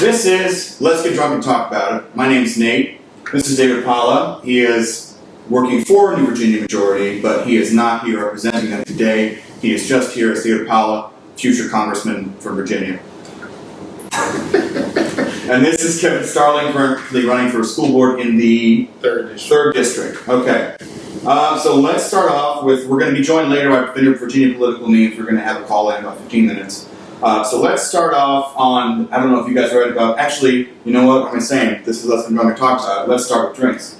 This is Let's Get Drunk and Talk About It. My name's Nate. This is David Paula. He is working for New Virginia Majority, but he is not here representing them today. He is just here as David Paula, future congressman from Virginia. And this is Kevin Starling, currently running for a school board in the third district. Okay. So let's start off with, we're going to be joined later by Virginia political names. We're going to have a call in about 15 minutes. So let's start off on, I don't know if you guys read about, actually, you know what am I saying? This is Let's Get Drunk and Talk About It. Let's start with drinks.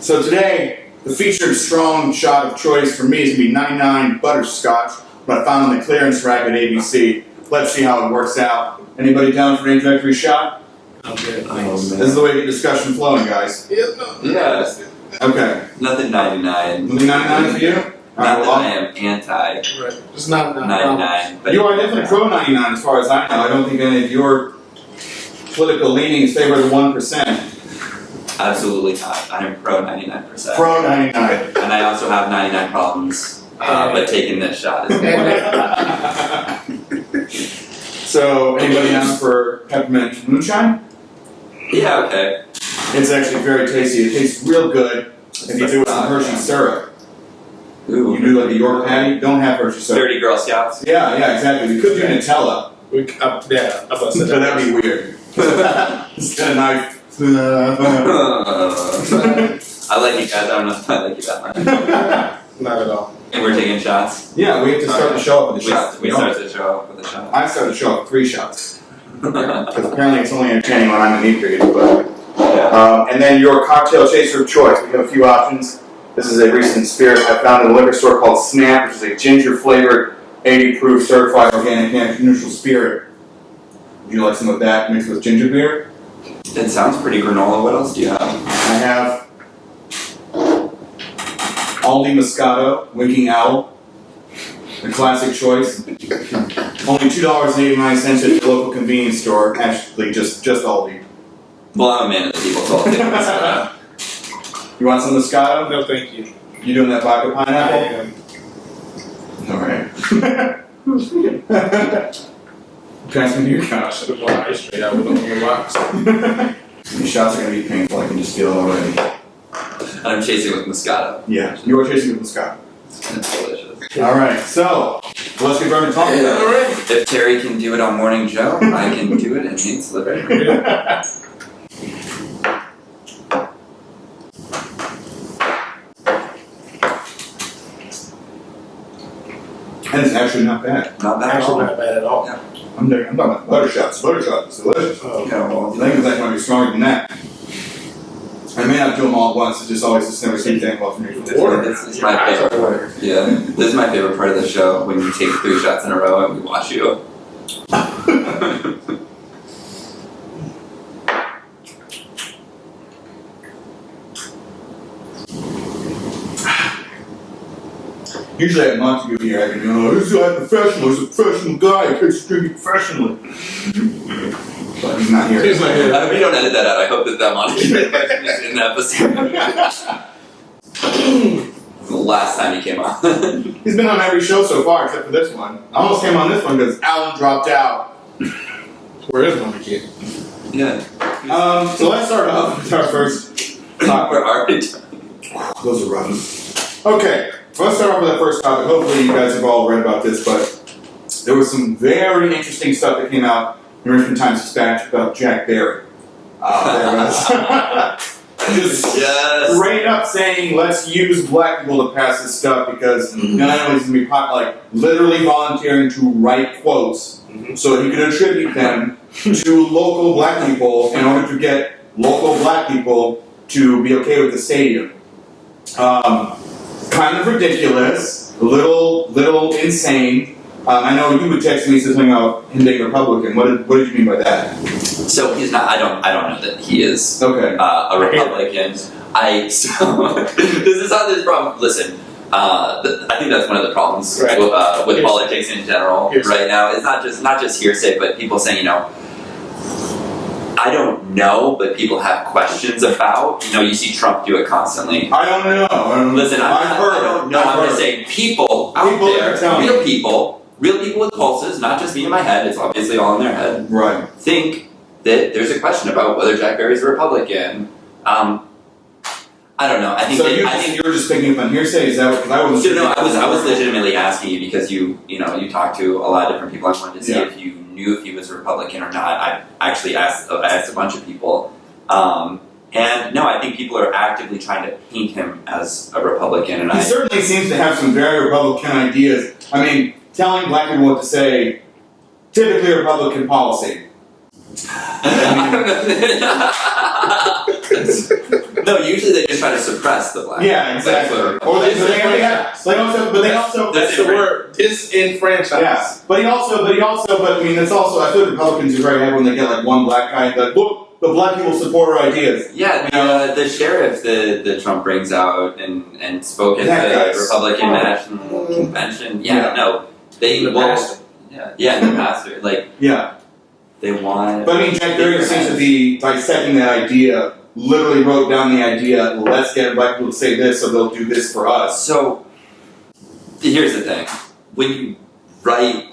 So today, the featured strong shot of choice for me is going to be 99 butterscotch, what I found on the clearance rack at ABC. Let's see how it works out. Anybody down for an introductory shot? Okay. This is the way to get discussion flowing, guys. Yeah. Okay. Nothing 99. Nothing 99 for you? Not that I am anti Right. It's not 99. But You are definitely pro 99 as far as I know. I don't think any of your political leanings favor the 1%. absolutely not. I am pro 99%. Pro 99. And I also have 99 problems. But taking this shot is So, anybody down for peppermint moonshine? yeah, okay. It's actually very tasty. It tastes real good if you do it with some Hershey syrup. Ooh. You do like a York patty, don't have Hershey syrup. 30 Girl Scouts. Yeah, exactly. You could do Nutella, about but that'd be weird. It's got a knife. I like you guys. I don't know if I like you that much. Not at all. And we're taking shots. Yeah, we have to start the show off with a shot. We start the show off with a shot. I started the show off with 3 shots. Because apparently it's only entertaining when I'm inebriated. But, and then your cocktail chaser of choice. We have a few options. This is a recent spirit I found in a liquor store called Snap, which is a ginger-flavored, 80-proof, certified organic neutral spirit. Would you like some of that mixed with ginger beer? It sounds pretty granola. What else do you have? I have Aldi Moscato, Winking Owl, the classic choice. Only $2.89 at your local convenience store. Actually, just Aldi. Well, I'm a man of the people, so I'll take this. You want some Moscato? No, thank you. You doing that vodka pineapple? Alright. Pass me your couch. Should have bought ice straight out with the box. These shots are going to be painful, I can just feel it already. And I'm chasing with Moscato. Yeah, you are chasing with Moscato. It's delicious. Alright, so, let's get started talking about it. If Terry can do it on Morning Joe, I can do it in Nate's living room. And it's actually not bad. Not bad at Actually, all. not bad at all. Yeah. I'm talking about butter shots. Butter shots is delicious. Oh, Yeah, well, I think it's might be stronger than that. I may not do them all at once. It's just always just never seems to end well for me. This is my favorite part. Yeah, this is my favorite part of the show when you take 3 shots in a row and we watch you. Usually at Montague here, I can go, this guy professional. He's a professional guy. He takes his drink professionally. But he's not here. He's not here. I hope you don't edit that out. I hope that monitor is in the episode. The last time he came on. He's been on every show so far except for this one. I almost came on this one because Alan dropped out. Where is my kid? Yeah. So let's start off with our first topic. We're already Those are rough. Okay, let's start off with that first topic. Hopefully you guys have all read about this, but there was some very interesting stuff that came out in Richmond Times-Dispatch about Jack Barry. Just straight up saying, let's use black people to pass this stuff because not only is going to be literally volunteering to write quotes so he can attribute them to local black people in order to get local black people to be okay with the stadium. Kind of ridiculous, a little insane. I know you would text me something about him being Republican. What did you mean by that? So he's not. I don't know that he is Okay. a Republican. This is not this problem. Listen, I think that's one of the problems Right. with politics in general right now. It's not just hearsay, but people saying, I don't know, but people have questions about. You see Trump do it constantly. I don't know. Listen, I don't know. I'm just saying people out there, real people real people with pulses, not just me in my head, it's obviously all in their head, Right. think that there's a question about whether Jack Barry's a Republican. I don't know. I think So that, you were just picking up on hearsay. Is that what? Because I wasn't. So no, I was legitimately asking you because you talked to a lot of different people. I wanted to see if you knew if he was a Republican or not. I actually asked a bunch of people, and no, I think people are actively trying to paint him as a Republican. And he certainly seems to have some very Republican ideas. I mean, telling black people what to say, typically a Republican policy. No, usually they just try to suppress the black. Yeah, exactly. Or they also that's the word, disenfranchised. Yeah, but I mean, it's also, I feel Republicans are very happy when they get like one black guy that, look, the black people support our ideas. Yeah, the sheriff that Trump brings out and spoke at the Republican National Convention. The pastor, they want. But I mean, Jack Barry seems to be dissecting that idea. Literally wrote down the idea. Let's get black people to say this, so they'll do this for us. So here's the thing: when you write,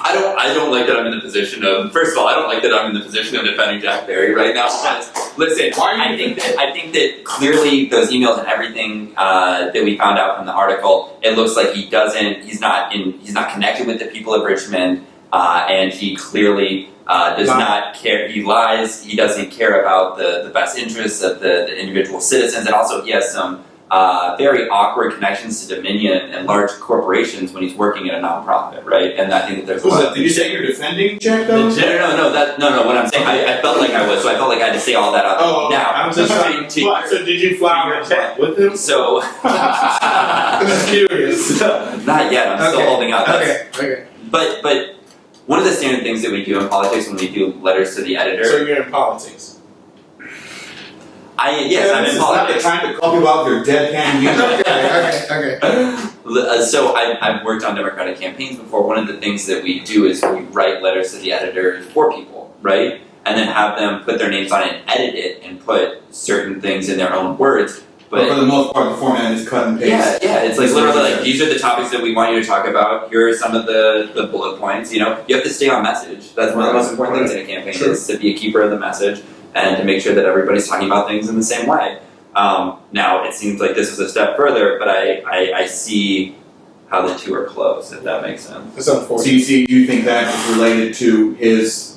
I don't like that I'm in the position of. First of all, I don't like that I'm in the position of defending Jack Barry right now. Because listen, I think that clearly those emails and everything that we found out from the article, it looks like he's not connected with the people of Richmond, and he clearly. Does not care. He lies. He doesn't care about the best interests of the individual citizens, and also he has some very awkward connections to Dominion and large corporations when he's working at a nonprofit, right? And I think that there's. Did you say you're defending Jack though? No. What I'm saying, I felt like I was, so I felt like I had to say all that out. Oh, now I'm just trying to. So did you fly on a jet with him? So. I'm just curious. Not yet. I'm still holding out. Okay. But. One of the standard things that we do in politics when we do letters to the editor. So you're in politics? I'm in politics. Trying to call people out their deadpan music. Okay. So I've worked on Democratic campaigns before. One of the things that we do is we write letters to the editor for people, right? And then have them put their names on it and edit it and put certain things in their own words. But for the most part, the format is cut and paste. Yeah. It's like literally like these are the topics that we want you to talk about. Here are some of the bullet points. You have to stay on message. That's one of the most important things in a campaign is to be a keeper of the message and to make sure that everybody's talking about things in the same way. Now it seems like this is a step further, but I see how the two are close. If that makes sense. It's unfortunate. So you think that is related to his?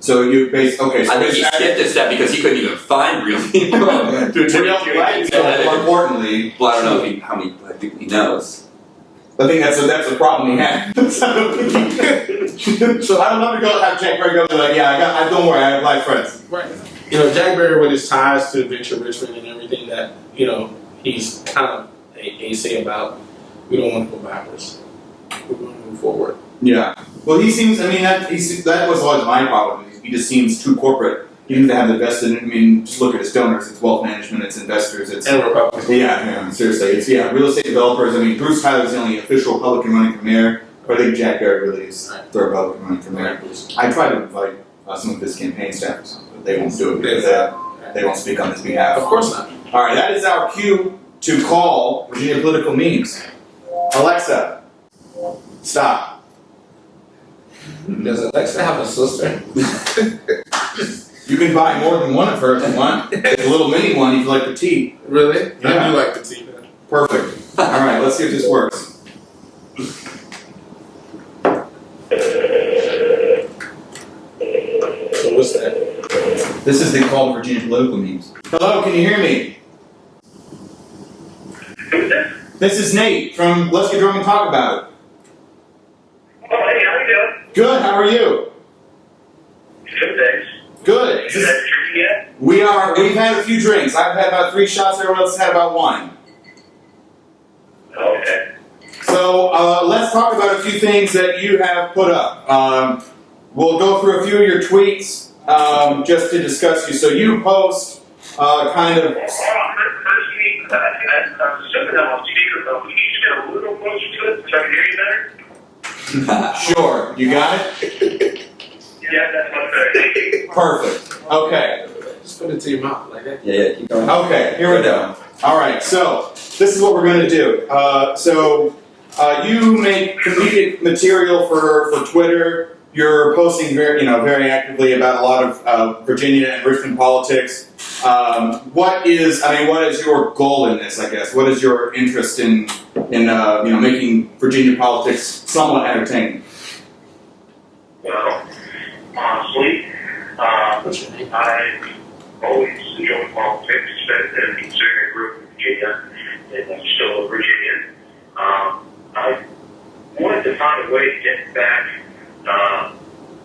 So you basically I think he skipped a step because he couldn't even find real people to attribute to. More importantly, well, I don't know how many black people he knows. I think that's a problem he had. So I don't want to go have Jack Barry go like, don't worry, I have black friends. Right. Jack Barry with his ties to Venture Richmond and everything that he's kind of a say about. We don't want to go backwards. We're going to move forward. Yeah. Well, he seems. I mean, that was always my problem. He just seems too corporate. He didn't have the vested. I mean, just look at his donors. It's wealth management. It's investors. It's and Republicans. Yeah. Seriously, it's real estate developers. I mean, Bruce Tyler's the only official Republican running for mayor, but I think Jack Barry really is the Republican running for mayor. I tried to invite some of his campaign staff or something, but they won't do it because they won't speak on his behalf. Of course not. All right, that is our cue to call Virginia political memes. Alexa, stop. Does Alexa have a sister? You can buy more than one of her if you want. A little mini one if you like the tea. Really? Yeah. I do like the tea, man. Perfect. All right, let's see if this works. So what's that? This is the call to Virginia political memes. Hello, can you hear me? Who's this? This is Nate from Let's Get Drunk and Talk About It. Oh, hey, how you doing? Good, how are you? Good, thanks. Good. You guys drinking yet? We've had a few drinks. I've had about 3 shots, everyone else has had about 1. Okay. So let's talk about a few things that you have put up. We'll go through a few of your tweets just to discuss you. So you post kind of... Hold on, first you need, I'm assuming I'm on speakerphone. Can you just get a little closer to it so I can hear you better? Sure, you got it? Yeah, that's much better. Thank you. Perfect. Okay. Just put it to your mouth like that. Yeah, keep going. Okay, here we go. All right, so this is what we're going to do. So You make comedic material for Twitter. You're posting very actively about a lot of Virginia and Richmond politics. What is your goal in this? I guess what is your interest in making Virginia politics somewhat entertaining? Well, honestly, I always enjoyed politics, and considering I grew up in Virginia, and I'm still a Virginian, I wanted to find a way to get back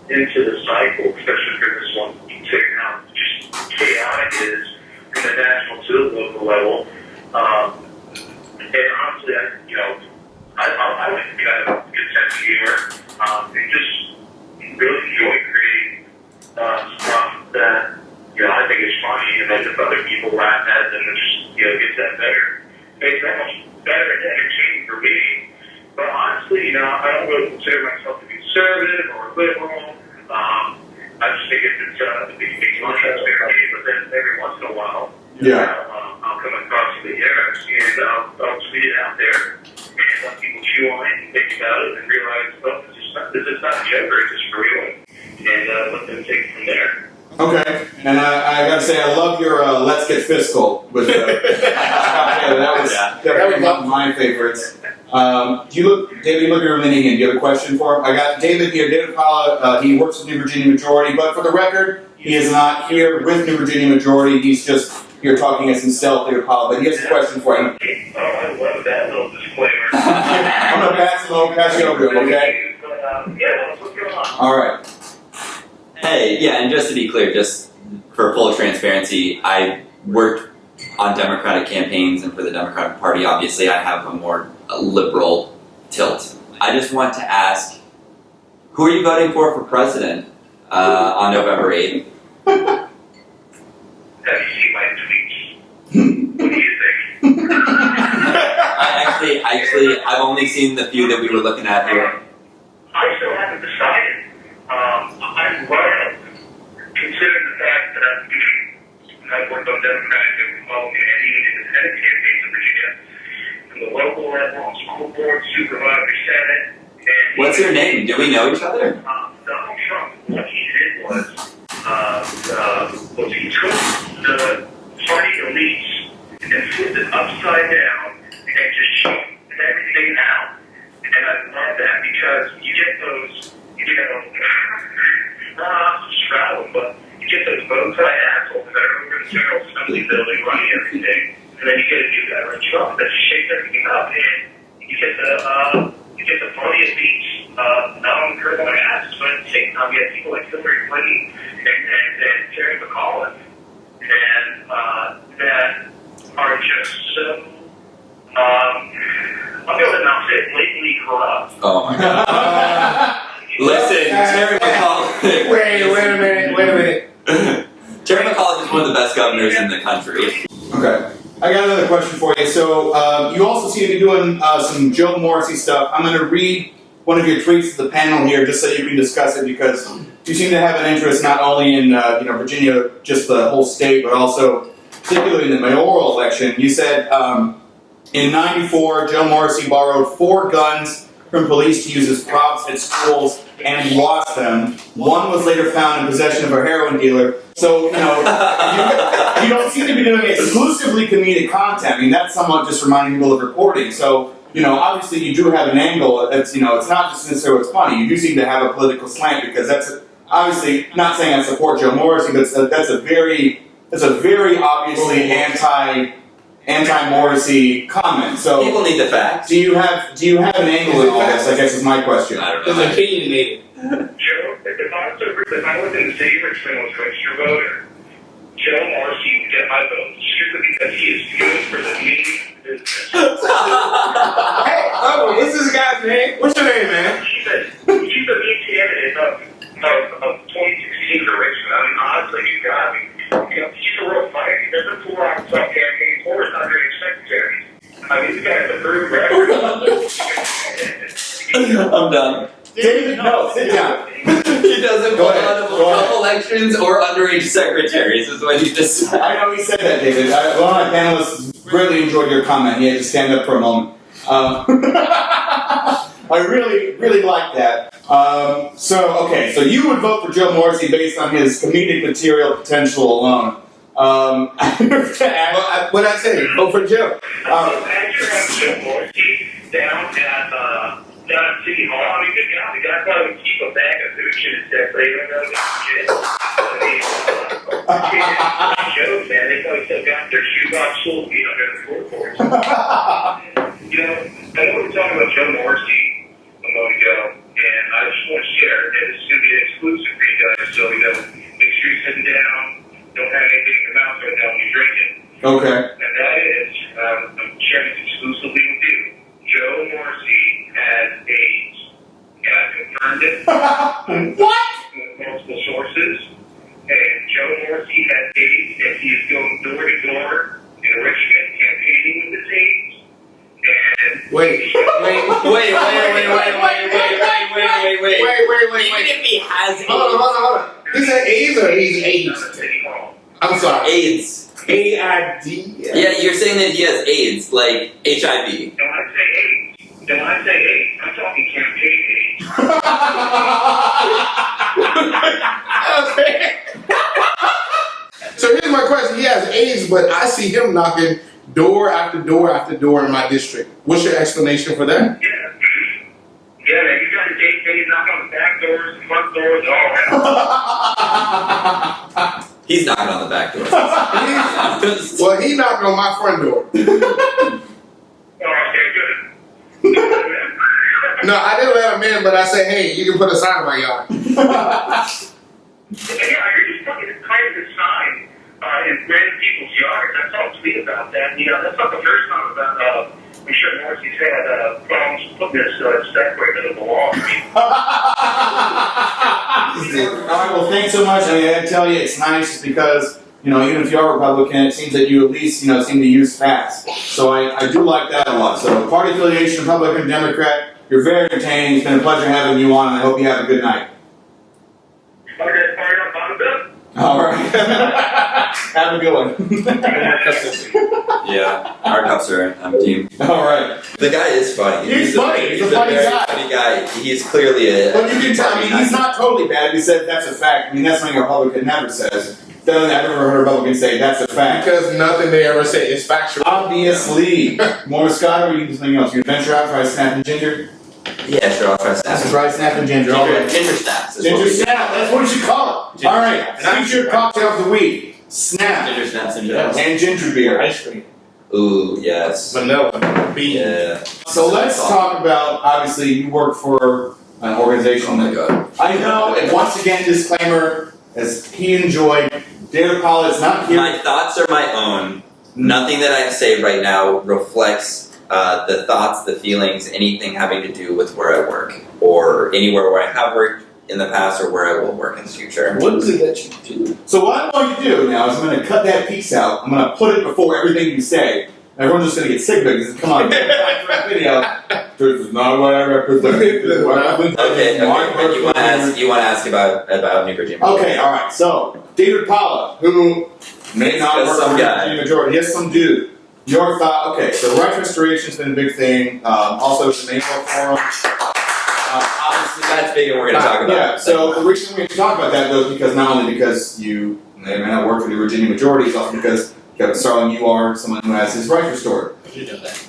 into the cycle, especially for this one, considering how just chaotic it is from the national to the local level. And honestly, I like to have a good sense of humor, and just really enjoy creating stuff that I think is funny, and then if other people laugh at it, then it just gets that better. Makes that much better and entertaining for me. But honestly, I don't really consider myself to be conservative or liberal. I just think it's makes my sense very, but then every once in a while, I'll come across the errors and I'll tweet it out there and let people chew on it and think about it and realize, well, this is not a joke, it's just for real, and let them take it from there. Okay, and I gotta say, I love your "Let's Get Fiscal" with that was definitely one of my favorites. David, you look at your remaining in. Do you have a question for him? I got David here. David Pala, he works with New Virginia Majority, but for the record, he is not here with New Virginia Majority. He's just here talking as himself, David Pala, but he has a question for him. Oh, I love that little disclaimer. I'm gonna pass you over to him, okay? Yeah, what's going on? All right. Hey, yeah, and just to be clear, just for full transparency, I worked on Democratic campaigns, and for the Democratic Party, obviously, I have a more liberal tilt. I just want to ask, who are you voting for president on November 8th? Have you seen my tweets? What do you think? I've only seen the few that we were looking at here. I still haven't decided. I'm running, considering the fact that I've worked on Democratic and Republican and even independent campaigns in Virginia, from the local level, on school board, supervisor, senate. And What's your name? Do we know each other? Donald Trump, what he did was he took the party elites and flipped it upside down and just shot everything out. And I love that because you get those, not to straddle them, but you get those bow tie assholes that are over in the General Assembly building running everything, and then you get a new guy like Trump that just shakes everything up, and you get the party elites not only curling their asses, but at the same time you have people like Hillary Clinton and Terry McAuliffe, and that are just so. I'll go ahead and I'll say blatantly corrupt. Oh my god. Listen, Terry McAuliffe. Wait a minute. Terry McAuliffe is one of the best governors in the country. Okay. I got another question for you. So, you also seem to be doing some Joe Morrissey stuff. I'm going to read one of your tweets to the panel here just so you can discuss it because you seem to have an interest not only in Virginia, just the whole state, but also particularly in the mayoral election. You said in '94, Joe Morrissey borrowed 4 guns from police to use as props at schools and lost them. One was later found in possession of a heroin dealer. So, you don't seem to be doing exclusively comedic content. I mean, that's somewhat just reminding people of reporting. So, obviously you do have an angle. It's not just necessarily what's funny. You do seem to have a political slant because that's obviously not saying I support Joe Morrissey, but that's a very obviously anti-Morrissey comment. So people need the facts. Do you have an angle in all this? I guess is my question. I don't know. It's opinionated. Joe, if I was in the city of Richmond was a registered voter, Joe Morrissey would get my vote strictly because he is good for the meeting business. Hey, what's this guy's name? What's your name, man? He's a lead candidate of 2016 for Richmond. I mean, honestly, he's a real fighter. He doesn't pull out some campaigns or his underage secretaries. I mean, this guy's a proven record. I'm done. David, no, sit down. He doesn't Go pull ahead, out of go ahead. elections or underage secretaries is what he just said. I know he said that, David. One of my panelists really enjoyed your comment. He had to stand up for a moment. I really, really like that. So you would vote for Joe Morrissey based on his comedic material potential alone. What I say? Vote for Joe. Imagine having Joe Morrissey down at City Hall. I mean, good guy. The guy probably would keep a bag of hooch in his desk later. Joe, man, they probably still got their shoebox full of under the floorboards. I know we were talking about Joe Morrissey a moment ago, and I just want to share that this is going to be an exclusive for you guys. So, make sure you're sitting down. Don't have anything in your mouth right now when you're drinking. Okay. And that is, I'm sharing this exclusively with you. Joe Morrissey has AIDS. And I confirmed it. What? With multiple sources. And Joe Morrissey has AIDS, and he is going door to door in Richmond campaigning with his AIDS. And Wait. Wait. Even if he has AIDS. Hold on. He said AIDS or he's AIDS? I'm sorry. AIDS. A-I-D? Yeah, you're saying that he has AIDS, like HIV. When I say AIDS, I'm talking campaign AIDS. So here's my question. He has AIDS, but I see him knocking door after door after door in my district. What's your explanation for that? Yeah, man, you got to he's knocking on the back doors, the front doors, all around. He's knocking on the back door. Well, he knocked on my front door. Oh, okay, good. No, I didn't let him in, but I said, hey, you can put a sign in my yard. Yeah, you're just putting kind of a sign in random people's yards. I saw a tweet about that. That's not the first time about, I'm sure Morrissey's had problems putting this stuff where it doesn't belong. All right, well, thanks so much. I mean, I tell you, it's nice just because, even if you are Republican, it seems that you at least, seem to use facts. So I do like that a lot. So party affiliation, Republican, Democrat, you're very entertaining. It's been a pleasure having you on, and I hope you have a good night. Okay, fire up on the All right. Have a good one. Yeah, our cups are empty. All right. The guy is funny. He's funny. He's a funny very guy. funny guy. He's clearly a. But you can tell, he's not totally bad. He said that's a fact. That's something a Republican never says. I've never heard a Republican say that's a fact. Because nothing they ever say is factual. Obviously. More Scott, or you do something else? You venture out, try snap and ginger? Yeah, sure. I'll try That's snaps. try snap and ginger. All right. Ginger snaps. is what Ginger we- snap. That's what you should call it. All right. Feature cocktail of the week. Snap Ginger snaps and jams. and ginger beer. Ice cream. Ooh, yes. Vanilla. Bean. Yeah. So let's talk about, obviously, you work for an organization Oh my that god. I know, and once again, disclaimer, as he enjoyed, David Paula is not here. My thoughts are my own. Nothing that I say right now reflects the thoughts, the feelings, anything having to do with where I work, or anywhere where I have worked in the past or where I will work in the future. What is it that you do? So what I'm going to do now is I'm going to cut that piece out. I'm going to put it before everything you say. Everyone's just going to get sick of it because, come on, video. This is not what I represent. Okay, but you want to ask about New Virginia. Okay, all right. So David Paula, who may not That's work some for the guy. Virginia majority, yes, some dude. Your thought? Okay, so rights restoration's been a big thing. Also, the Mayfield Forum. Obviously, That's big, and we're going to talk about yeah. it. So the reason we have to talk about that though is because not only because you may not work for the Virginia majority, it's also because Kevin Starling, you are someone who has his rights restored. You know that.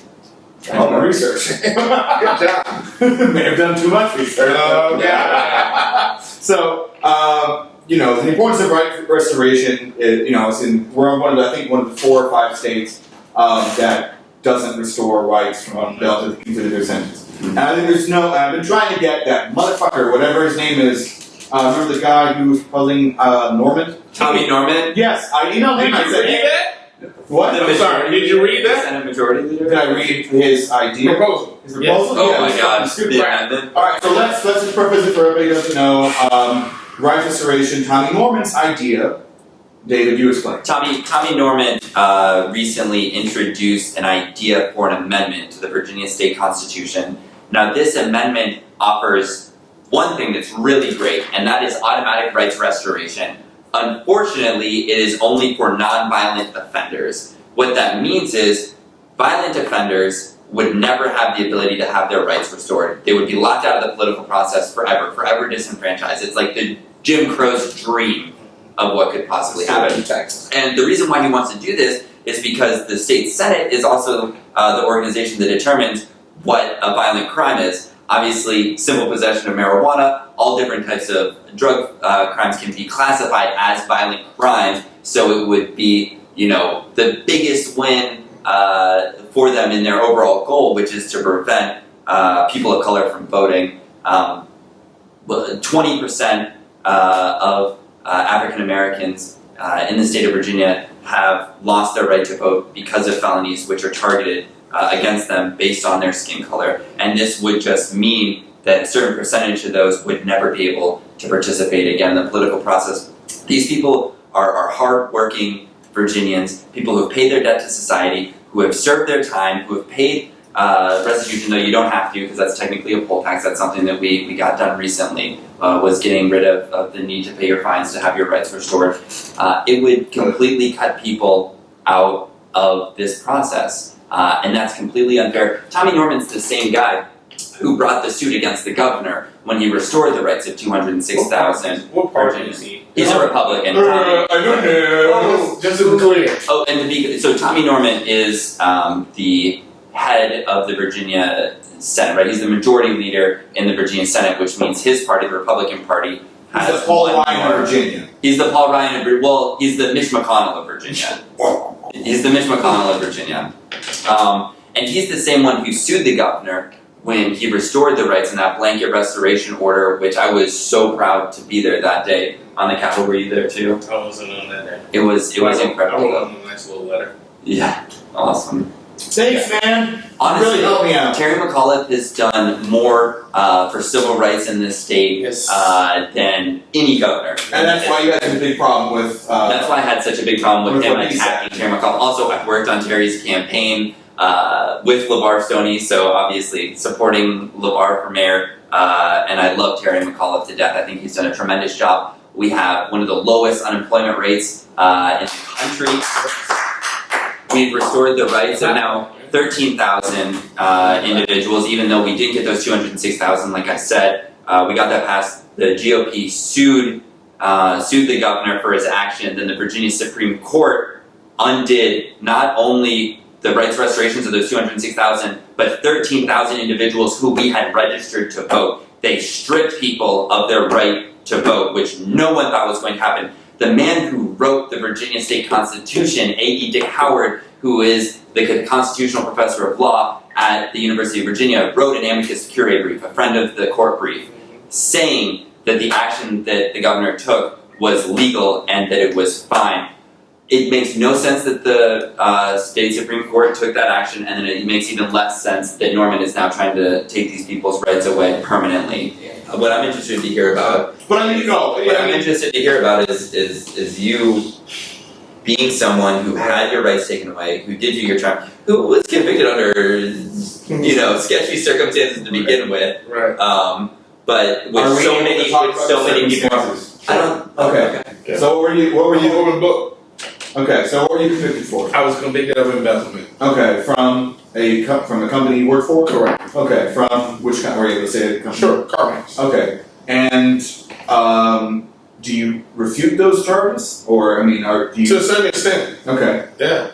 All my research. Good job. May have done too much research. Yeah. So, the importance of right restoration is, we're one of the 4 or 5 states that doesn't restore rights from bail to conclude their sentence. And I think I've been trying to get that motherfucker, whatever his name is. Remember the guy who was puzzling Norman? Tommy Norman? Yes, I emailed him. I said, read that? what? I'm sorry, did you read that? Senate Majority Leader? Did I read his idea? Proposal. His proposal? Oh Yeah, my it's god. stupid The crap. amendment? All right, so let's just preface it for everybody who doesn't know. Right restoration, Tommy Norman's idea. David, you explain. Tommy Norman recently introduced an idea for an amendment to the Virginia State Constitution. Now, this amendment offers one thing that's really great, and that is automatic rights restoration. Unfortunately, it is only for non-violent offenders. What that means is violent offenders would never have the ability to have their rights restored. They would be locked out of the political process forever disenfranchised. It's like the Jim Crow's dream of what could possibly happen. And the reason why he wants to do this is because the state Senate is also the organization that determines what a violent crime is. Obviously, simple possession of marijuana, all different types of drug crimes can be classified as violent crimes, so it would be, the biggest win for them in their overall goal, which is to prevent people of color from voting. 20% of African Americans in the state of Virginia have lost their right to vote because of felonies which are targeted against them based on their skin color. And this would just mean that a certain percentage of those would never be able to participate again in the political process. These people are hard-working Virginians, people who have paid their debt to society, who have served their time, who have paid restitution, though you don't have to because that's technically a poll tax. That's something that we got done recently, was getting rid of the need to pay your fines to have your rights restored. It would completely cut people out of this process, and that's completely unfair. Tommy Norman's the same guy who brought the suit against the governor when he restored the rights of 206,000 What party Virginians. is he? He's a Republican. I don't know. Just to be clear. Oh, and so Tommy Norman is the head of the Virginia Senate, right? He's the majority leader in the Virginia Senate, which means his party, the Republican Party, has He's the Paul one Ryan more- of Virginia. He's the Paul Ryan of well, he's the Mitch McConnell of Virginia. He's the Mitch McConnell of Virginia. And he's the same one who sued the governor when he restored the rights in that blanket restoration order, which I was so proud to be there that day on the Capitol. Were you there too? I wasn't on that day. It was incredible. I though. wrote him a nice little letter. Yeah, awesome. Thanks, man. Honestly, Really helped me out. Terry McAuliffe has done more for civil rights in this state Yes. than any governor. And that's why you had a big problem with. That's why I had such a big problem with him what he attacking Terry McAuliffe. Also, I've worked on Terry's campaign with LeVar Stoney, so obviously supporting LeVar for mayor. And I love Terry McAuliffe to death. I think he's done a tremendous job. We have one of the lowest unemployment rates in the country. We've restored the rights of now 13,000 individuals, even though we didn't get those 206,000, like I said. We got that passed. The GOP sued the governor for his action. Then the Virginia Supreme Court undid not only the rights restorations of those 206,000, but 13,000 individuals who we had registered to vote. They stripped people of their right to vote, which no one thought was going to happen. The man who wrote the Virginia State Constitution, A.E. Dick Howard, who is the constitutional professor of law at the University of Virginia, wrote an amicus curiae brief, a friend of the court brief, saying that the action that the governor took was legal and that it was fine. It makes no sense that the state Supreme Court took that action, and then it makes even less sense that Norman is now trying to take these people's rights away permanently. What I'm interested to hear about, But I mean, what I'm interested to hear about is you being someone who had your rights taken away, who did do your time, who was convicted under, sketchy circumstances to begin with. Right. But with so many people. I don't. Okay. Yeah. So what were you? Over book. Okay. So what were you convicted for? I was convicted of embezzlement. Okay. From a company you work for? Correct. Okay. From which kind? Were you able to say the company? Sure. CarMax. Okay. And do you refute those charges, or do you? To a certain extent. Okay. Yeah.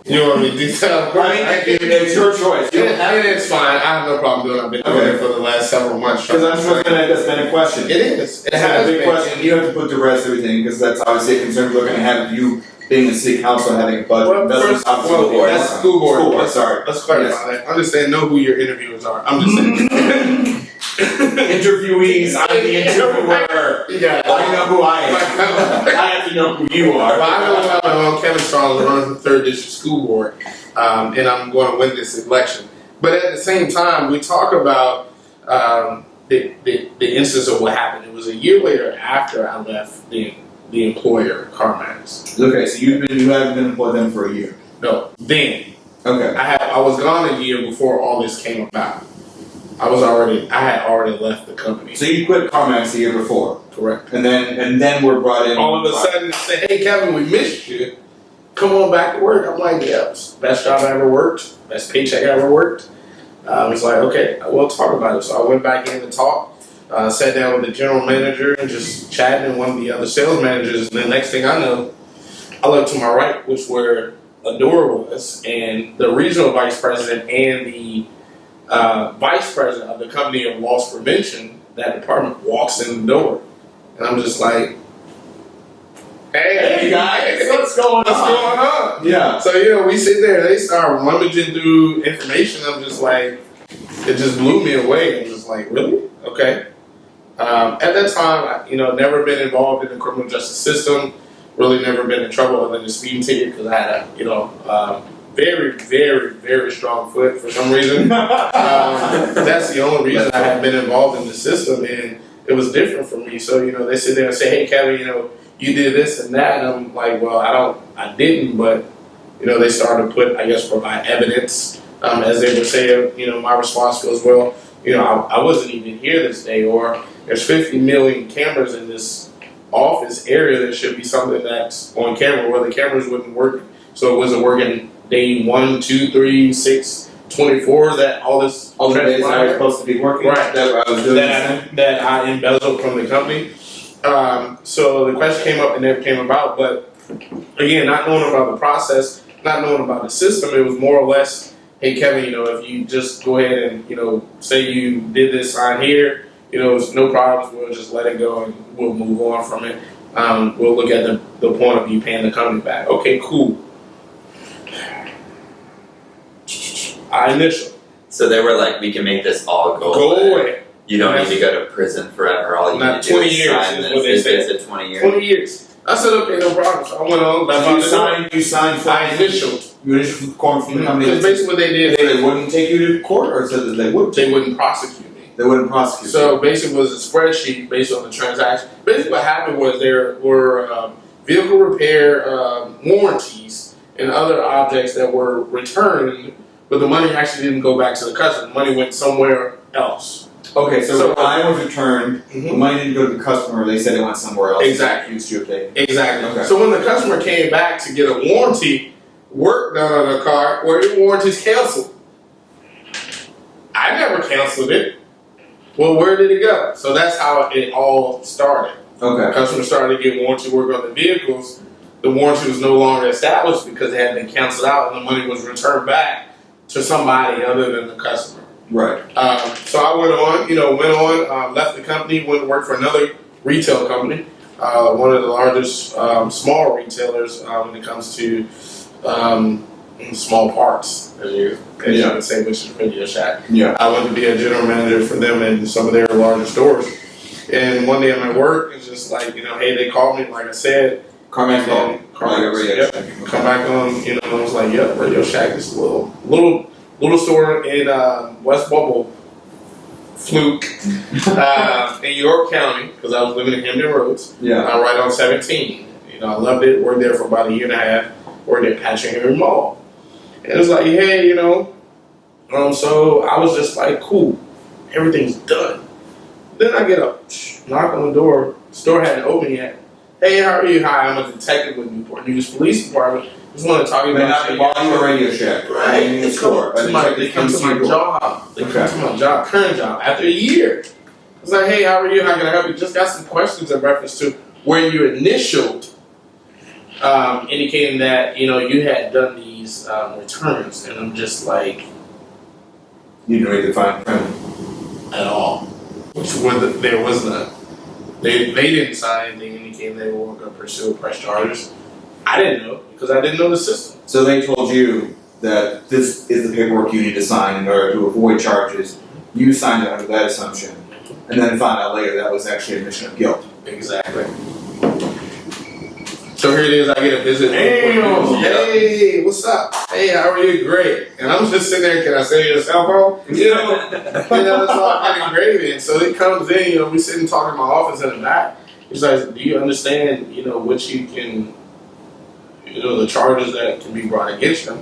You want me to detail? It's your choice. You don't have to. It's fine. I have no problem doing it. I've been doing it for the last several months. Because I'm sure that's been a question. It is. It It's has a big been. question. You have to put to rest everything because that's obviously a concern. We're looking to have you being a city council having a budget. Well, That's obviously well, the board. that's school board. School board. Sorry. Let's clarify that. I'm just saying, know who your interviewers are. I'm just saying. Interviewees. I'm the interviewer. Yeah. I know who I am. I have to know who you are. Well, I know Kevin Starling runs the 3rd District School Board, and I'm going to win this election. But at the same time, we talk about the instance of what happened. It was a year later after I left the employer, CarMax. Okay, so you haven't been employed them for a year. No, then Okay. I was gone a year before all this came about. I had already left the company. So you quit CarMax the year before, Correct. and then we're brought in. All of a sudden, say, "Hey, Kevin, we missed you. come on back to work. I'm like, yeah, best job I ever worked, best paycheck I ever worked. He's like, okay, we'll talk about it. So I went back in to talk, sat down with the general manager and just chatting and one of the other sales managers. And the next thing I know, I looked to my right, which where a door was, and the regional vice president and the vice president of the company of loss prevention, that department, walks in the door. And I'm just like, hey guys, what's going on? Yeah. So, we sit there, they start rummaging through information. I'm just like, it just blew me away. I'm just like, really? Okay. At that time, never been involved in the criminal justice system, really never been in trouble other than a speeding ticket because I had a, very, very, very strong foot for some reason. That's the only reason I had been involved in the system, and it was different for me. So, they sit there and say, hey, Kevin, you did this and that, and I'm like, well, I didn't, but, they started to provide evidence, as they would say, my response goes, well, I wasn't even here this day, or there's 50 million cameras in this office area. There should be something that's on camera where the cameras wouldn't work. So it wasn't working day 1, 2, 3, 6, 24, that all the days I was supposed to be working, right, that I embezzled from the company. So the question came up and never came about, but again, not knowing about the process, not knowing about the system, it was more or less, hey Kevin, if you just go ahead and, say you did this sign here, it's no problems, we'll just let it go and we'll move on from it. We'll look at the point of you paying the company back. Okay, cool. I initial. So they were like, we can make this all go away. You don't need to go to prison forever. All you need to do is sign this. They said 20 years. 20 years. I said, okay, no problem. So I went on. You signed for I initialed. You initialed the corner from the company. Because basically what they did, they wouldn't take you to court, or said that they would. They wouldn't prosecute me. They wouldn't prosecute. So basically, it was a spreadsheet based on the transaction. Basically, what happened was there were vehicle repair warranties and other objects that were returned, but the money actually didn't go back to the customer. The money went somewhere else. Okay, so the line was returned. The money didn't go to the customer. They said it went somewhere else. Exactly. Exactly. Okay. So when the customer came back to get a warranty work done on the car, well, your warranty's canceled. I never canceled it. Well, where did it go? So that's how it all started. Okay. Customers started to get warranty work on the vehicles. The warranty was no longer established because it had been canceled out and the money was returned back to somebody other than the customer. Right. So I went on, left the company, went to work for another retail company, one of the largest small retailers when it comes to small parts, as you can say, which is Radio Shack. Yeah. I went to be a general manager for them in some of their larger stores. And one day I'm at work, it's just like, hey, they called me, like I said. Carmack called me. Come back on, I was like, yep, Radio Shack is a little store in West Bubble, Fluke, in York County, because I was living in Hampton Roads. Yeah. Right on 17. I loved it. Worked there for about a year and a half. Worked at Patrick Henry Mall. And it was like, hey, so I was just like, cool, everything's done. Then I get a knock on the door. The store hadn't opened yet. Hey, how are you? Hi, I'm a detective with Newport News Police Department. Just want to talk about you. While you were Radio Shack, right? They come to my job. They come to my job, current job, after a year. It's like, hey, how are you? How can I help you? Just got some questions in reference to where you initialed, indicating that you had done these returns, and I'm just like, you didn't read the fine print at all. Which there was none. They didn't sign anything indicating they were going to pursue press charges. I didn't know because I didn't know the system. So they told you that this is the paperwork you need to sign in order to avoid charges. You signed it under that assumption, and then found out later that was actually admission of guilt. Exactly. So here it is. I get a visit. Hey, what's up? Hey, how are you? Great. And I'm just sitting there. Can I send you a cell phone? That's all kind of gravy. And so it comes in. We sit and talk in my office in the back. He's like, do you understand? What you can. The charges that can be brought against them.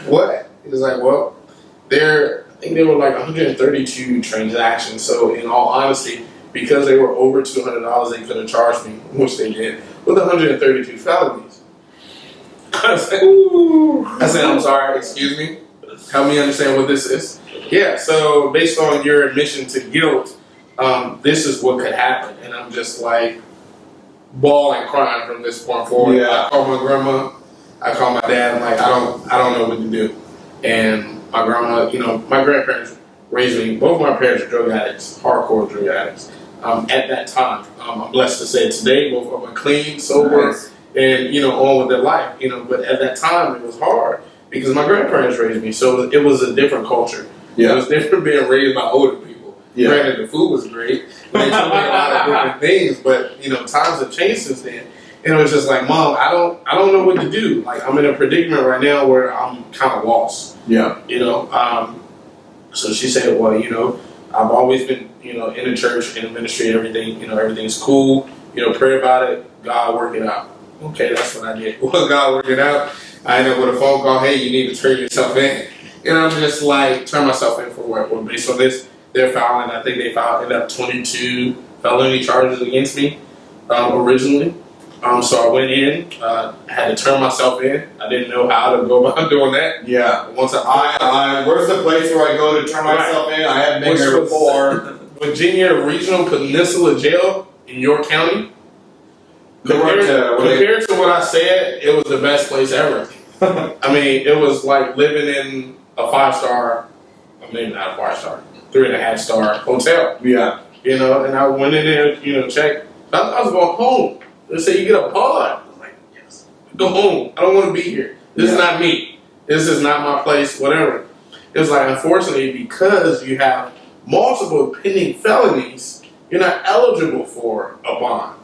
What? He's like, well, I think there were like 132 transactions. So in all honesty, because they were over $200, they could have charged me, which they did, with 132 felonies. I said, I'm sorry, excuse me. Help me understand what this is. Yeah, so based on your admission to guilt, this is what could happen. And I'm just like bawling, crying from this point forward. Yeah. I call my grandma, I call my dad, I'm like, I don't know what to do. And my grandma, my grandparents raised me, both my parents are drug addicts, hardcore drug addicts. At that time, I'm blessed to say today, both of them are clean, sober, Nice. and on with their life. But at that time, it was hard because my grandparents raised me, so it was a different culture. It was different being raised by older people. Yeah. Granted, the food was great, and they told me a lot of different things, but times have changed since then. And it was just like, Mom, I don't know what to do. Like, I'm in a predicament right now where I'm kind of lost. Yeah. So she said, well, I've always been, in the church, in the ministry, everything, everything's cool. Pray about it, God work it out. Okay, that's what I did. Well, God work it out. I ended up with a phone call, hey, you need to turn yourself in. And I'm just like, turn myself in for what? Well, based on this, they're filing, I think they ended up 22 felony charges against me originally. So I went in, had to turn myself in. I didn't know how to go about doing that. Yeah. Once Where's the place where I go to turn myself in? I haven't been Which there was- before. Virginia Regional Peninsula Jail in York County. Compared to what I said, it was the best place ever. I mean, it was like living in a 5-star, maybe not a 5-star, 3.5-star hotel. Yeah. And I went in there, checked. I was going home. They say you get a pod. I was like, yes. Go home. I don't want to be here. This is not me. This is not my place, whatever. It was like, unfortunately, because you have multiple pending felonies, you're not eligible for a bond.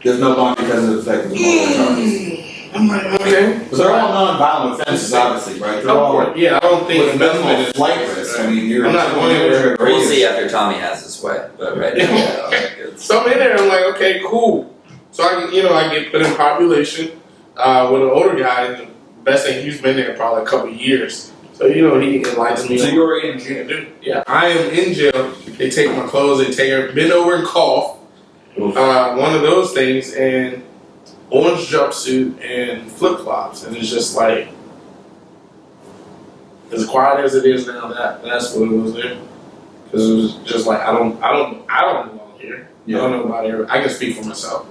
There's no bond because of the effect of the multiple charges. I'm like, okay. But they're all non-violent offenses, obviously, right? They're all I don't think with minimal investment flight risk. I mean, you're I'm not going anywhere. We'll see after Tommy has his way, but right now, So I'm in there, I'm like, okay, cool. So I get put in population with an older guy, and the best thing, he's been there probably a couple of years. So he enlightens me. So you're in jail. Yeah, I am in jail. They take my clothes, they take her, bend over and cough. One of those things, and orange jumpsuit and flip flops, and it's just like as quiet as it is now. That's what it was there, because it was just like I don't belong here. Yeah. I don't know about everything. I can speak for myself,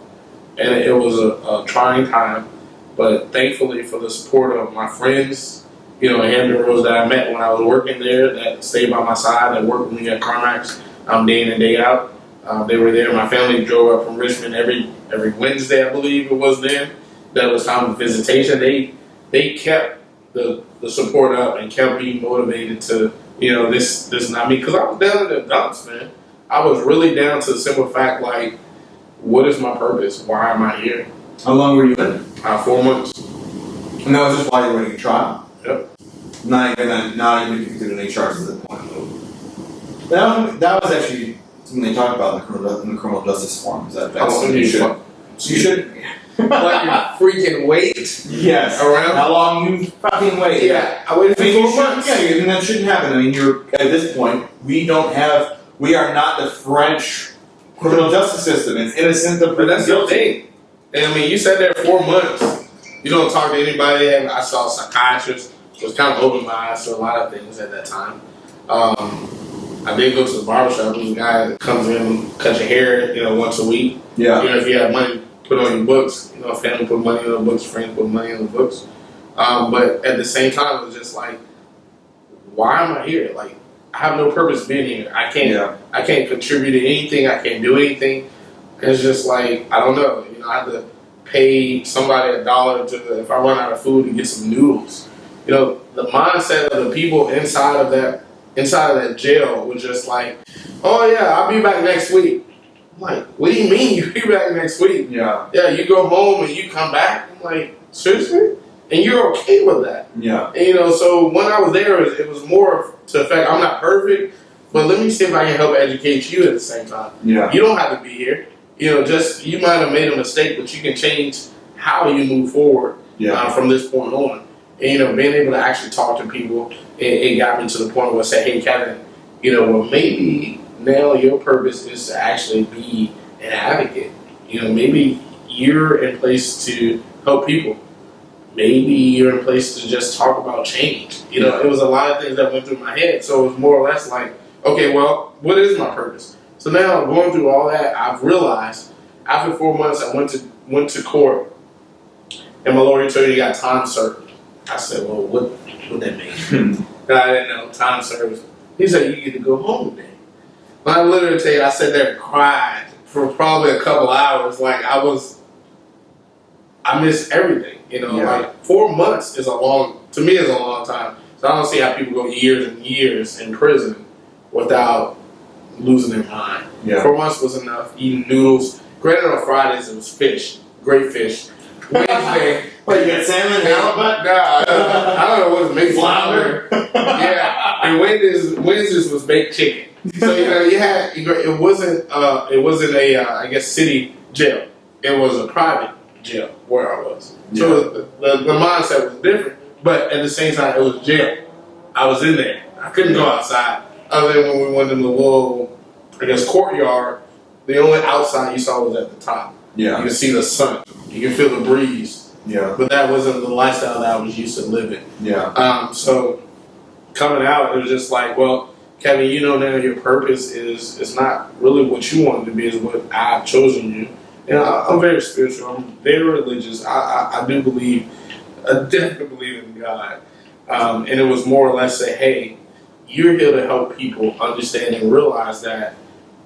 and it was a trying time, but thankfully for the support of my friends, Andrew Rose that I met when I was working there, that stayed by my side, that worked with me at CarMax day in and day out. They were there. My family drove up from Richmond every Wednesday, I believe it was then. That was time of visitation. They kept the support up and kept me motivated to, this is not me. Because I was down to the dumps, man. I was really down to the simple fact, like, what is my purpose? Why am I here? How long were you in? 4 months. And that was just while you were waiting a trial? Yep. Not even considered any charges at that point. That was actually something they talked about in the criminal justice forum. Is that How long do you should? You should. Like you freaking wait Yes. around? How long you fucking wait? Yeah, I waited for 4 months. Yeah, and that shouldn't happen. I mean, at this point, we are not the French criminal justice system. It's innocent of But that's the guilty. thing. And I mean, you sat there 4 months. You don't talk to anybody. And I saw a psychiatrist. So it kind of opened my eyes to a lot of things at that time. I did go to the barbershop. There's a guy that comes in and cuts your hair, once a week. Yeah. If you have money, put on your books. Family put money on the books, friends put money on the books. But at the same time, it was just like, why am I here? Like, I have no purpose being here. I can't contribute to anything. I can't do anything. It's just like, I don't know. I have to pay somebody $1 if I run out of food to get some noodles. The mindset of the people inside of that jail was just like, oh yeah, I'll be back next week. I'm like, what do you mean you be back next week? Yeah. Yeah, you go home and you come back. I'm like, seriously? And you're okay with that? Yeah. And, so when I was there, it was more to the fact I'm not perfect, but let me see if I can help educate you at the same time. Yeah. You don't have to be here. Just you might have made a mistake, but you can change how you move forward from this point on. And being able to actually talk to people, it got me to the point where I said, hey, Kevin, well, maybe now your purpose is to actually be an advocate. Maybe you're in place to help people. maybe you're in place to just talk about change. It was a lot of things that went through my head. So it was more or less like, okay, well, what is my purpose? So now going through all that, I've realized after 4 months, I went to court, and my lawyer told me he got time served. I said, well, what that mean? And I didn't know time served. He said, you get to go home today. But I literally tell you, I sat there and cried for probably a couple hours. Like I missed everything. Like 4 months is a long time. So I don't see how people go years and years in prison without losing their mind. Yeah. 4 months was enough. Eating noodles. Granted, on Fridays it was fish, great fish. Wednesday, What, you got salmon, halibut? nah, I don't know what was made Flounder? Yeah, and Wednesdays was baked chicken. So it wasn't a I guess city jail. It was a private jail where I was. So the mindset was different, but at the same time it was jail. I was in there. I couldn't go outside other than when we went in the little, I guess, courtyard. The only outside you saw was at the top. Yeah. You can see the sun. You can feel the breeze. Yeah. But that wasn't the lifestyle that I was used to living. Yeah. So coming out, it was just like, well, Kevin, now your purpose is not really what you wanted to be, is what I've chosen you. And I'm very spiritual. I'm very religious. I do believe, I definitely believe in God. And it was more or less say, hey, you're here to help people understand and realize that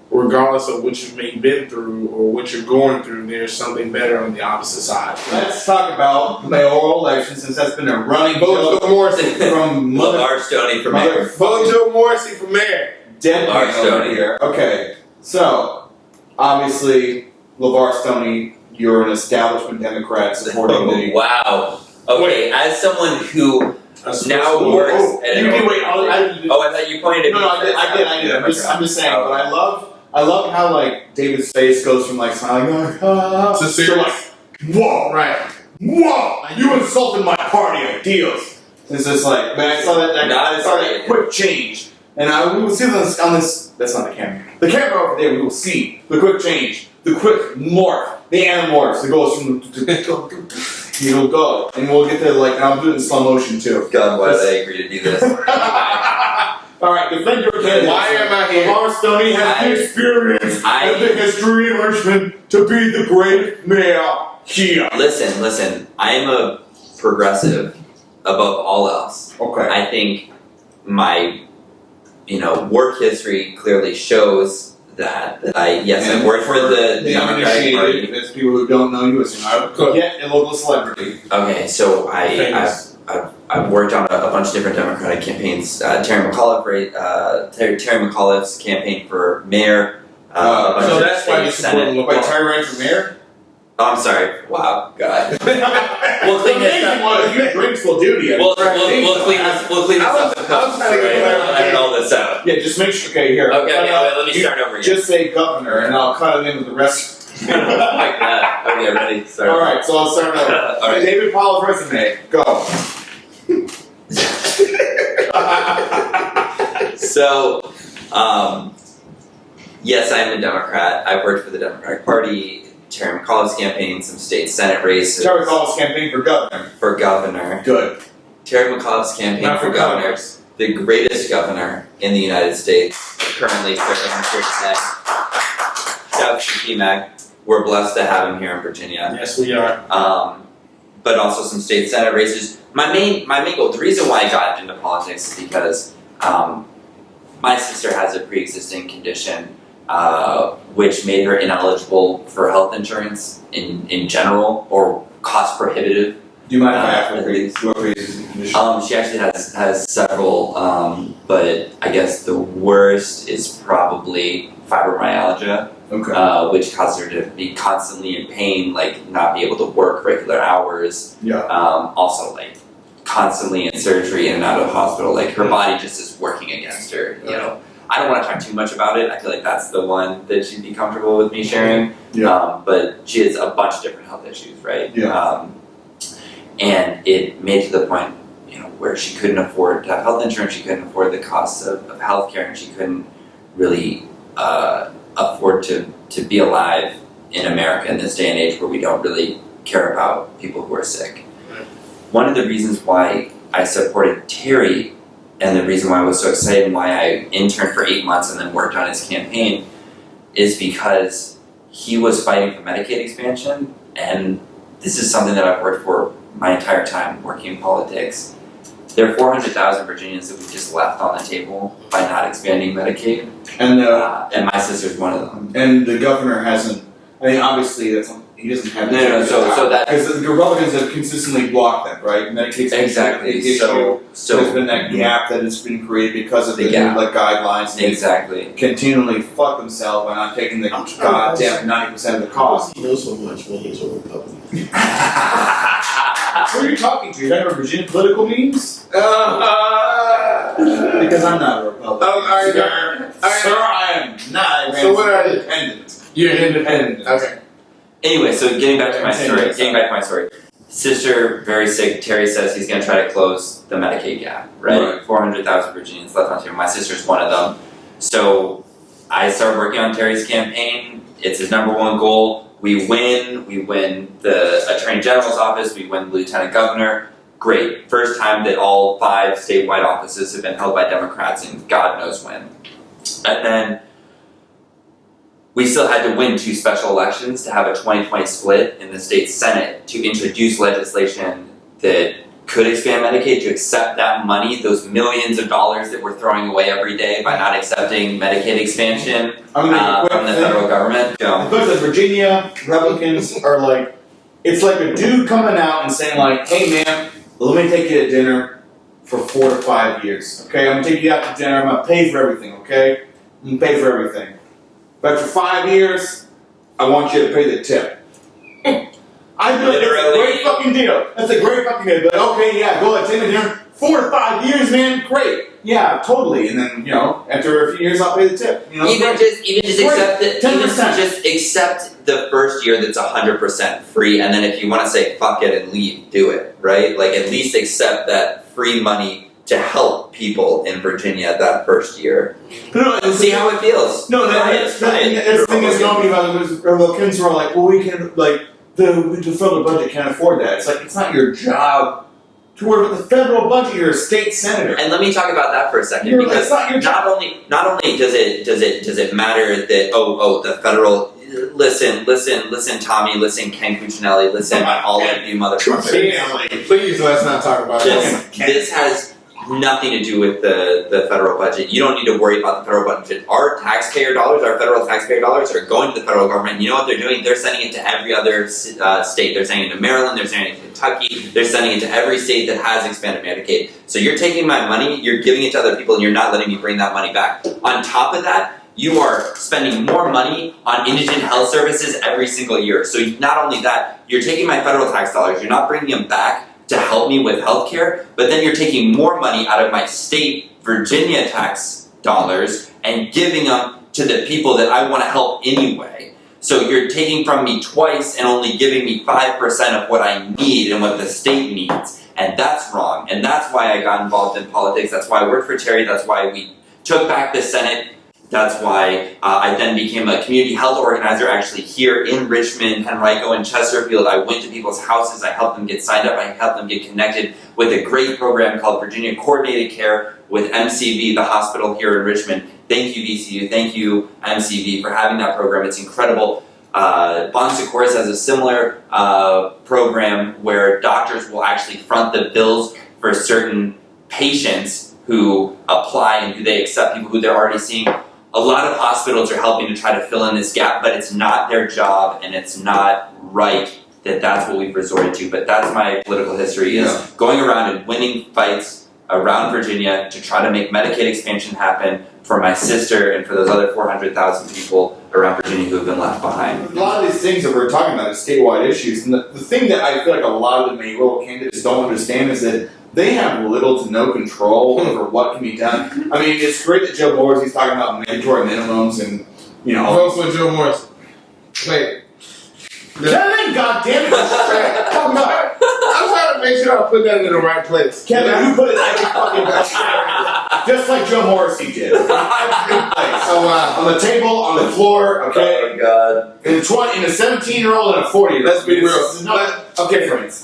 regardless of what you've maybe been through or what you're going through, there's something better on the opposite side. Let's talk about mayoral election, since that's been a running Vote joke Joe Morrissey. from LeVar Stoney for mayor. Vote Joe Morrissey for mayor. dead LeVar over Stoney. here. Okay, so obviously LeVar Stoney, you're an establishment Democrat supporting the. Wow. Okay, as someone who now works at You an did wait. I thought you pointed at me. No, I did. I'm just saying, but I love how like David's face goes from like smiling To serious. like, whoa, Right. whoa, you insulted my party ideals. It's just like, man, I saw I saw that quick change, and we will see this on this. That's not the camera. The camera over there. We will see the quick change, the quick morph, the anamorphs that goes from it'll go, and we'll get to like. And I'll do it in slow motion too. God, why did I agree to do this? All right, defend your candidate. Why am I here? LeVar Stoney has the experience and the history in Richmond to be the great mayor here. Listen. I am a progressive above all else. Okay. I think my, work history clearly shows that I worked for the Democratic Party. There's people who don't know you as yet a local celebrity. Okay, so I've worked on a bunch of different Democratic campaigns. Terry McAuliffe's campaign for mayor. So that's why you support Wait, LeVar. Terry ran for mayor? Oh, I'm sorry. Wow, God. We'll clean this up. Your drinks will do to you. We'll clean this. We'll clean this up. I was trying to get Edit all this out. Yeah, just make sure. Okay, here. Okay, let me start over again. Just say governor, and I'll cut it in with the rest. Like that. Okay, ready? Start. All right, so I'll start over. All right. David Powell's resume. Go. So, yes, I'm a Democrat. I've worked for the Democratic Party, Terry McAuliffe's campaign, some state Senate races. Terry McAuliffe's campaign for governor. For governor. Good. Terry McAuliffe's campaign Not for governor. Congress. The greatest governor in the United States, currently serving South PMAC. We're blessed to have him here in Virginia. Yes, we are. But also some state Senate races. My main goal, the reason why I got into politics is because my sister has a pre-existing condition which made her ineligible for health insurance in general, or cost prohibitive. Do you mind if I ask what pre-existing condition? She actually has several, but I guess the worst is probably fibromyalgia, Okay. which causes her to be constantly in pain, like not be able to work regular hours. Yeah. Also, like constantly in surgery, in and out of the hospital. Like her body just is working against her. I don't want to talk too much about it. I feel like that's the one that she'd be comfortable with me sharing. Yeah. But she has a bunch of different health issues, right? Yeah. And it made to the point, where she couldn't afford to have health insurance, she couldn't afford the costs of healthcare, and she couldn't really afford to be alive in America in this day and age where we don't really care about people who are sick. one of the reasons why I supported Terry and the reason why I was so excited and why I interned for 8 months and then worked on his campaign is because he was fighting for Medicaid expansion, and this is something that I've worked for my entire time working in politics. There are 400,000 Virginians that we just left on the table by not expanding Medicaid, And my sister's one of them. and the governor hasn't. I mean, obviously, he doesn't have. So that because the Republicans have consistently blocked that, right? Medicaid exactly. issue. So There's been that gap that has been created because of the new gap. guidelines. And exactly. they continually fuck themselves by not taking the goddamn 90% of the cost. He knows so much when he's a Republican. Who are you talking to? You're talking about Virginia political memes? Because I'm not a Republican. Alright, Sir, I am not. So what are you? Independent. You're independent. Okay. Anyway, so getting back to my story. Sister, very sick. Terry says he's going to try to close the Medicaid gap, right? 400,000 Virginians left on table. My sister's one of them. So I started working on Terry's campaign. It's his number one goal. We win the Attorney General's office, we win the Lieutenant Governor. Great. First time that all 5 statewide offices have been held by Democrats in God knows when. And then we still had to win 2 special elections to have a 20-20 split in the state Senate to introduce legislation that could expand Medicaid, to accept that money, those millions of dollars that we're throwing away every day by not accepting Medicaid expansion from the federal government. Because the Virginia Republicans are like, it's like a dude coming out and saying like, hey man, let me take you to dinner for 4 to 5 years, okay? I'm gonna take you out to dinner, I'm gonna pay for everything, okay? I'm gonna pay for everything. But for 5 years, I want you to pay the tip. I feel like that's a great fucking deal. That's a great fucking deal. But okay, yeah, go at dinner 4 to 5 years, man, great. Yeah, totally. And then, after a few years, I'll pay the tip. Even just accept it. 10%. Even just accept the first year that's 100% free, and then if you want to say fuck it and leave, do it, right? Like at least accept that free money to help people in Virginia that first year. No, and see how it feels. No, that's the thing that's going me about it. Republicans are like, well, we can, like, the federal budget can't afford that. It's like, it's not your job to worry about the federal budget. You're a state senator. And let me talk about that for a second, It's because not your job. not only does it matter that the federal listen Tommy, listen Ken Cuccinelli, listen all of you motherfuckers. Please let's not talk about This has nothing to do with the federal budget. You don't need to worry about the federal budget. Our taxpayer dollars, our federal taxpayer dollars, are going to the federal government. You know what they're doing? They're sending it to every other state. They're sending it to Maryland. They're sending it to Kentucky. They're sending it to every state that has expanded Medicaid. So you're taking my money, you're giving it to other people, and you're not letting me bring that money back. On top of that, you are spending more money on indigent health services every single year. So not only that, you're taking my federal tax dollars, you're not bringing them back to help me with healthcare, but then you're taking more money out of my state Virginia tax dollars and giving them to the people that I want to help anyway. So you're taking from me twice and only giving me 5% of what I need and what the state needs. And that's wrong. And that's why I got involved in politics. That's why I worked for Terry. That's why we took back the Senate. That's why I then became a community health organizer actually here in Richmond, Henrico, and Chesterfield. I went to people's houses, I helped them get signed up, I helped them get connected with a great program called Virginia Coordinated Care with MCV, the hospital here in Richmond. Thank you, VCU, thank you, MCV, for having that program. It's incredible. Bon Secours has a similar program where doctors will actually front the bills for certain patients who apply and who they accept, people who they're already seeing. A lot of hospitals are helping to try to fill in this gap, but it's not their job and it's not right that that's what we've resorted to. But that's my political history, is going around and winning fights around Virginia to try to make Medicaid expansion happen for my sister and for those other 400,000 people around Virginia who have been left behind. A lot of these things that we're talking about are statewide issues, and the thing that I feel like a lot of the mayoral candidates don't understand is that they have little to no control over what can be done. I mean, it's great that Joe Morrissey's talking about mandatory minimums and, Vote for Joe Morrissey. Wait. Kevin, goddammit! I'm trying to make sure I put that in the right place. Kevin, you put it every fucking place. Just like Joe Morrissey did. Every place. Oh, wow. On the table, on the floor, okay? Oh, God. In a 17-year-old and a 40-year-old. Let's be real. Okay, friends.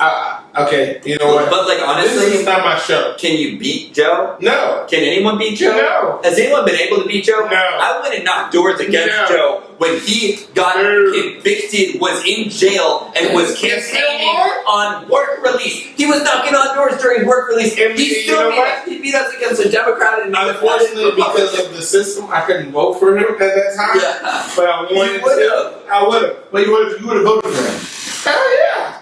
Okay, you know what? But like This honestly, is not my show. can you beat Joe? No. Can anyone beat Joe? No. Has anyone been able to beat Joe? No. I went and knocked doors against No. Joe when he got convicted, was in jail, and was campaigning on work release. He was knocking on doors during work release. And He you still know beat what? us. He beat us against a Democrat and Unfortunately, because of the system, I couldn't vote for him at that time. Yeah. But I wanted You would've. to. I would have. But you would have voted for him. Hell yeah.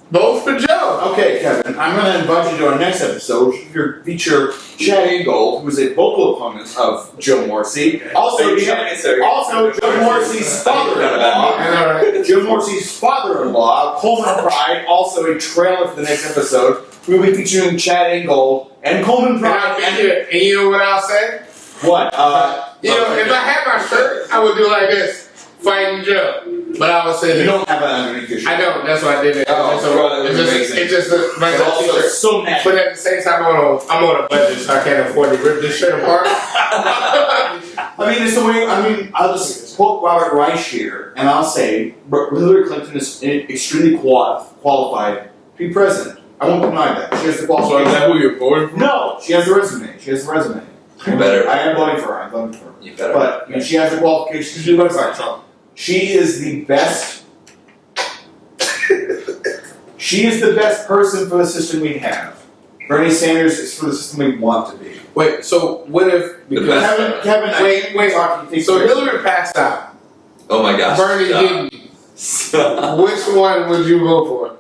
Vote for Joe. Okay, Kevin, I'm going to invite you to our next episode, which feature Chad Ingold, who is a vocal opponent of Joe Morrissey. Also, Joe Morrissey's father-in-law. Joe Morrissey's father-in-law, Coleman Pride, also a trailer for the next episode. We'll be featuring Chad Ingold and Coleman And I'll Pride. be here. And you know what I'll say? What? You know, if I had my shirt, I would do like this, fighting Joe. But I would say You this. don't have it underneath your shirt. I don't. That's why I did it. Oh, so it's amazing. it's just a But also t-shirt. so mad. But at the same time, I'm on a budget, so I can't afford to rip this shirt apart. I mean, it's the way. I mean, I'll just quote Robert Reich here, and I'll say Hillary Clinton is extremely qualified to be president. I won't deny that. She has the So is qualifications. that who you're voting for? No, she has the resume. She has the resume. You better. I am voting for her. I'm voting for her. You better. But I mean, she has the qualifications. She looks like Trump. She is the best. She is the best person for the system we have. Bernie Sanders is for the system we want to be. Wait, so what if because best. Kevin, wait. talking. So Hillary passed out. Oh my gosh. Bernie didn't. Which one would you vote for?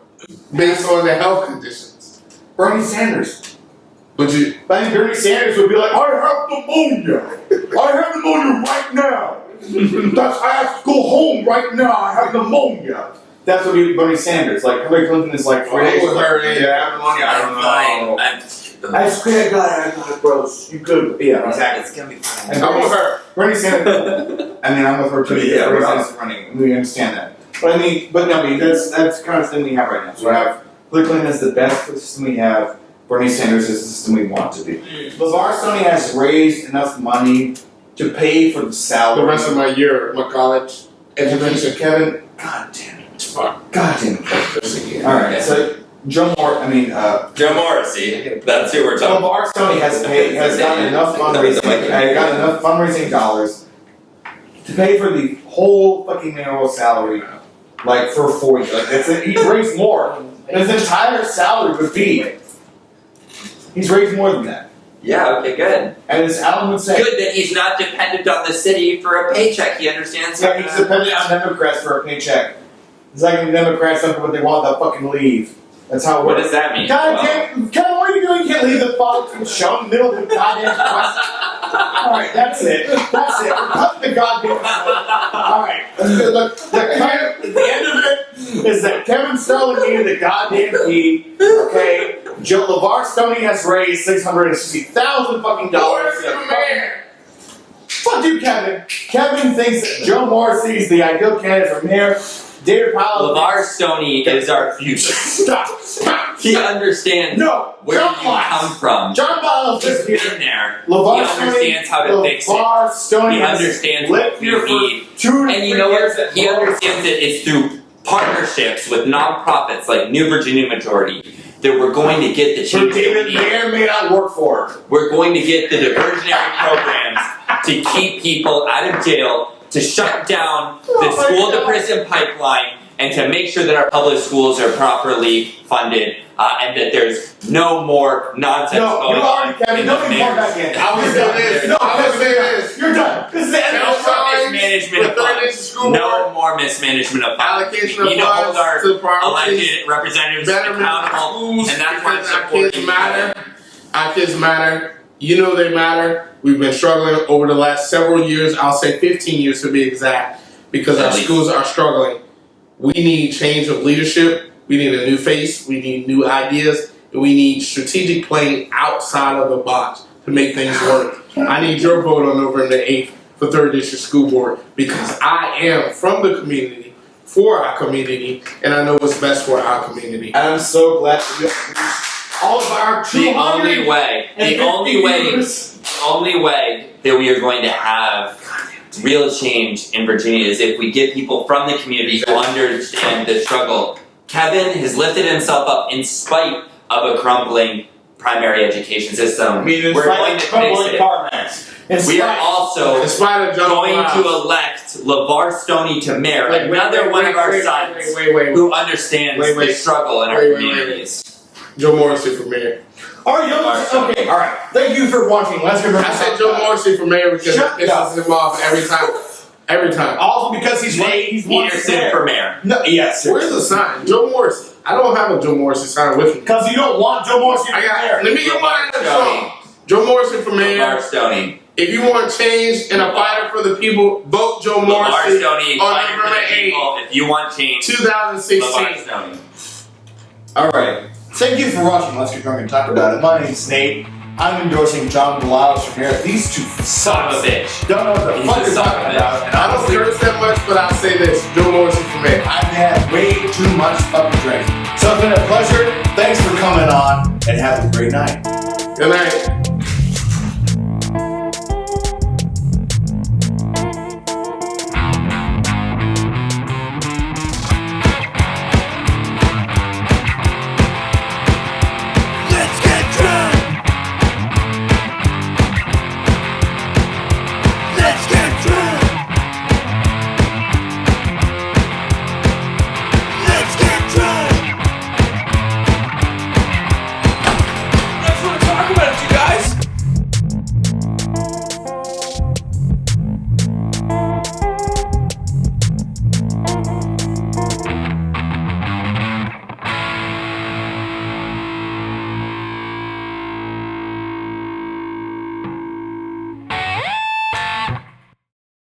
Based on the health conditions. Bernie Sanders. Would you? I think Bernie Sanders would be like, I have pneumonia. I have pneumonia right now. I have to go home right now. I have pneumonia. That's what Bernie Sanders. Like Hillary Clinton is like, With her, yeah, I have pneumonia. I don't know. Fine. I swear to God, I got it, bro. You good? Yeah, exactly. It's gonna be fine. And I'm with her. Bernie Sanders. I mean, I'm with her too. Yeah, Bernie we're Sanders is running. We understand that. But I mean, that's kind of the thing we have right now. So we have Hillary Clinton is the best for the system we have. Bernie Sanders is the system we want to be. LeVar Stoney has raised enough money to pay for the salary. The rest of my year, my college education. Kevin, God damn it. It's fine. God damn it. Alright, so Joe Morrissey. That's who we're talking about. LeVar Stoney has gotten enough fundraising dollars to pay for the whole fucking mayoral salary, like for 4 years. Like he's raised more than his entire salary would be. He's raised more than that. Yeah, okay, good. And as Alan would say, Good that he's not dependent on the city for a paycheck. He understands yeah, he's dependent on Democrats for a paycheck. It's like the Democrats don't do what they want, they'll fucking leave. That's how it What works. does that mean? God damn, Kevin, what are you doing? You can't leave the fucking show in the middle of the goddamn question. Alright, that's it. That's it. We're cutting the goddamn show. Alright. The end of it is that Kevin Starling needed the goddamn key. Okay? Joe LeVar Stoney has raised $660,000 fucking dollars. Fuck you, Kevin. Kevin thinks that Joe Morrissey is the ideal candidate for mayor. David Powell. LeVar Stoney is our future. Stop. He understands where you come from. John Powell He's just here. been there. LeVar He understands how to fix it. LeVar Stoney He has understands lived what we here need. for 2 to 3 And you know years. what? He understands that it's through partnerships with nonprofits like New Virginia Majority that we're going to get the So change that David we may need. or may not work for. We're going to get the diversionary programs to keep people out of jail, to shut down the school to prison pipeline, and to make sure that our public schools are properly funded, and that there's no more nonsense going on. Kevin, in the nobody more back in. I would say this. No, I would say this. You're done. This is the end of the show. Mismanagement of funds. No more mismanagement of funds. Allocation We of need to hold funds our to priorities. elected representatives Betterment of accountable, schools and that's why I'm because our supporting kids matter. Our kids matter. You know they matter. We've been struggling over the last several years. I'll say 15 years to be exact, because our schools are struggling. We need change of leadership. We need a new face. We need new ideas. And we need strategic planning outside of the box to make things work. I need your vote on November 8th for 3rd District School Board, because I am from the community, for our community, and I know what's best for our community. And I'm so glad that we have all of our the only way that we are going to have real change in Virginia is if we get people from the community who understand the struggle Kevin has lifted himself up in spite of a crumbling primary education system. I mean, We're going to fix it. We are also In spite of John going Miles. to elect LeVar Stoney to mayor, Wait, another one of our sons wait. who understands the struggle in our communities. Joe Morrissey for mayor. All right, okay, all right. Thank you for watching. Let's go. I said Joe Morrissey for mayor because Shut this up. is involved every time. Every time. Also because he's Nate Peterson for mayor. No, yes. Where's the sign? Joe Morrissey. I don't have a Joe Morrissey sign with me. Because you don't want Joe Morrissey to I be got. there. Let me get mine. Stoney. Joe Morrissey for mayor. LeVar Stoney. If you want change and a fighter for the people, vote Joe LeVar Morrissey Stoney, on fighting for November the 8th, people. If you want change, 2016. LeVar Stoney. All right. Thank you for watching Let's Get Drunk and Talk About It. My name's Nate. I'm endorsing John Belial from here. These two Son of a bitch. don't know what the He's fuck a they're son of talking a about. bitch. And I don't curse that much, but I'll say this: Joe Morrissey for mayor. I've had way too much fucking drink. So it's been a pleasure. Thanks for coming on and have a great night. Good night.